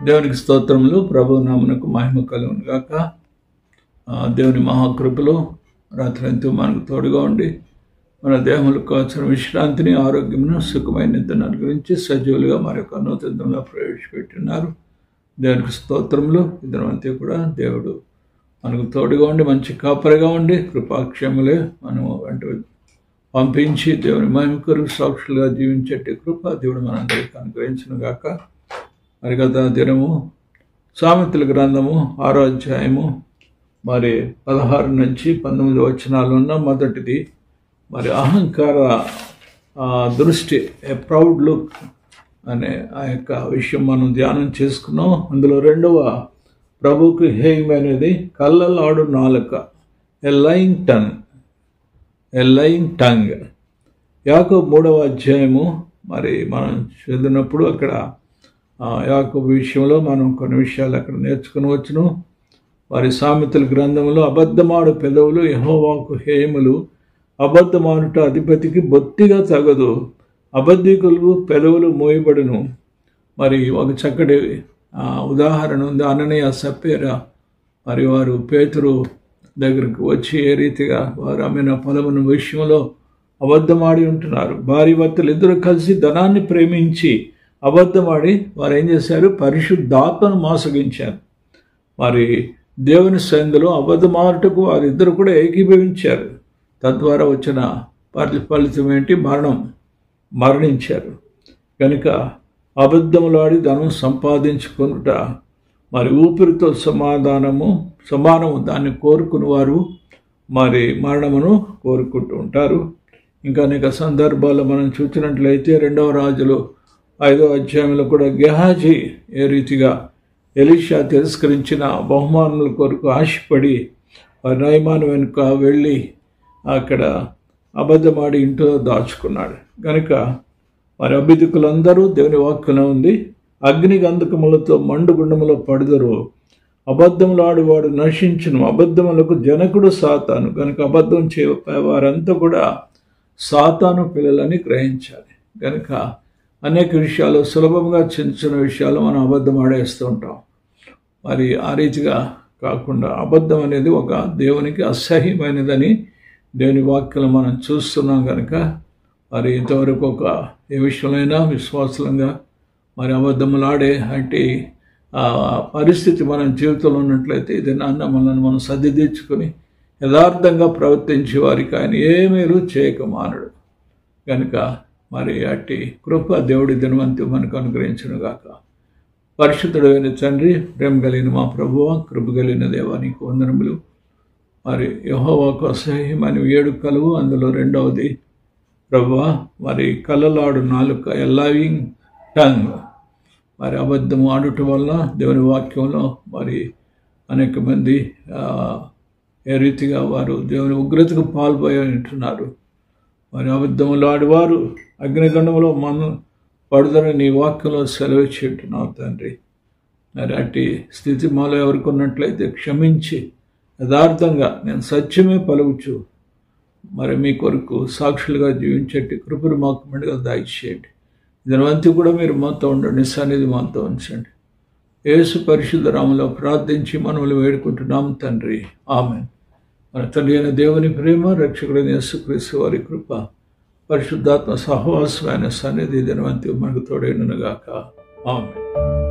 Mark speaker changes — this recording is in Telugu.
Speaker 1: దేవునికి స్తోత్రములు. ప్రభు నామమునకు మహిమ కలుగును గాక. దేవుని మహాకృపలో రాత్రంతా మనకు తోడుగా ఉండి మన దేహములకు కావాల్సిన విశ్రాంతిని, ఆరోగ్యమును, సుఖమైన నిద్రను అనుగ్రహించి సజీవులుగా మరొక నూతనంగా ప్రవేశపెట్టున్నారు. దేవునికి స్తోత్రములు. ఇద్దరంతా కూడా దేవుడు మనకు తోడుగా ఉండి మంచి కాపరిగా ఉండి కృపాక్షములే మనము వెంట పంపించి దేవుని మహిమ కొరకు సాక్షులుగా జీవించేటి కృప దేవుడు మనందరికీ అనుగ్రహించును గాక. మరి గత దినము సామెతల గ్రంథము 6వ అధ్యాయము 16 నుంచి 19 వచనాలు ఉన్న మొదటిది అహంకార దృష్టి, ఏ ప్రౌడ్ లుక్ అనే ఆ యొక్క విషయం మనం ధ్యానం చేసుకున్నాం. అందులో రెండవ ప్రభువుకు హేయమైనది కళ్ళలాడు నాలుక, ఎ లయింగ్ టంగ్. యాకోబు 3వ అధ్యాయము మనం చదివినప్పుడు అక్కడ యాకోబు విషయంలో మనం కొన్ని విషయాలు అక్కడ నేర్చుకుని వచ్చును. సామెతల గ్రంథంలో అబద్ధమాడు పెదవులు యెహోవాకు హేయములు, అబద్ధమాడుట అధిపతికి బొత్తిగా తగదు, అబద్ధికులు పెదవులు మోయబడును. ఒక చక్కటి ఉదాహరణ ఉంది. అననీయ సప్పేరా వారు పేతురు దగ్గరకు వచ్చి ఏ రీతిగా వారు అమ్మిన పొలమున విషయంలో అబద్ధమాడి ఉంటున్నారు. భార్య భర్తలు ఇద్దరు కలిసి ధనాన్ని ప్రేమించి అబద్ధమాడి వారు ఏం చేశారు? పరిశుద్ధాత్మను మోసగించారు. దేవుని సన్నిధిలో అబద్ధమాడుటకు వారిద్దరు కూడా ఏకీభవించారు. తద్వారా వచ్చిన ఫలితం ఏంటి? మరణించారు. కనుక అబద్ధములాడి ధనం సంపాదించుకొనుట ఊపిరితో సమానము దాన్ని కోరుకుని వారు మరణమును కోరుకుంటూ ఉంటారు. ఇంకా అనేక సందర్భాల్లో మనం చూసినట్లయితే 2వ రాజులు 5వ అధ్యాయంలో కూడా గెహాజీ ఏ రీతిగా ఎలీషా తిరస్కరించిన బహుమానుల కొరకు ఆశపడి నయమాను వెనుక వెళ్ళి అక్కడ అబద్ధమాడి ఇంట్లో దాచుకున్నాడు. కనుక అబద్ధికులందరూ దేవుని వాక్యం ఉంది, అగ్ని గంధకములతో మండుగుండములో పడుదరు, అబద్ధములాడువాడు నశించును, అబద్ధములకు జనకుడు సాతాను. కనుక అబద్ధం వారంతా కూడా సాతాను పిల్లలని గ్రహించాలి. కనుక అనేక విషయాలు సులభంగా చిన్న చిన్న విషయాలు మనం అబద్ధం ఆడేస్తూ ఉంటాం. ఆ రీతిగా కాకుండా అబద్ధం అనేది ఒక దేవునికి అసహ్యమైనదని దేవుని వాక్యం మనం చూస్తున్నాం. కనుక ఇంతవరకు ఏ విషయంలో విశ్వాసంగా అబద్ధములాడే అంటే పరిస్థితి మన జీవితంలో ఉన్నట్లయితే ఇది మనల్ని మనం సర్దిద్దుకొని యథార్థంగా ప్రవర్తించే వారికి ఆయన ఏ మేలు చేయక మానడు. కనుక అట్టి కృప దేవుడి దినవంతి మనకు అనుగ్రహించును గాక. పరిశుద్ధుడైన తండ్రి, ప్రేమ కలిగిన మా ప్రభువా, కృప కలిగిన దేవా, నీకు వందనములు. యెహోవాకు అసహ్యమైన 7 కలువు, అందులో రెండవది ప్రభువా కళ్ళలాడు నాలుక, ఎ లయింగ్ టంగ్. అబద్ధము ఆడుట వల్ల దేవుని వాక్యంలో అనేక మంది ఏ రీతిగా వారు దేవుని ఉగ్రతకు పాల్పోయి ఉంటున్నారు. అబద్ధములు ఆడివారు అగ్నిగండంలో పడుదరని నీ వాక్యంలో సెలవిచ్చుంటున్నావు తండ్రి. అట్టి స్థితి మాలో ఎవరికి ఉన్నట్లయితే క్షమించి యథార్థంగా నేను సత్యమే పలుకుచు మీ కొరకు సాక్షులుగా జీవించేటి కృపను మాకు మెండుగా దయచేయండి. దినవంతి కూడా మీరు మాతో ఉండండి, సన్నిధి మాతో ఉంచండి. యేసు పరిశుద్ధ నామములో ప్రార్థించి మనములు వేడుకుంటున్నాం తండ్రి, ఆమేన్. మన తండ్రి అయిన దేవుని ప్రేమ, రక్షకుడైన యేసుక్రీస్తు వారి కృప, పరిశుద్ధాత్మ సహవాసమైన సన్నిధి దినవంతి మనకు తోడైనగాక. ఆమేన్.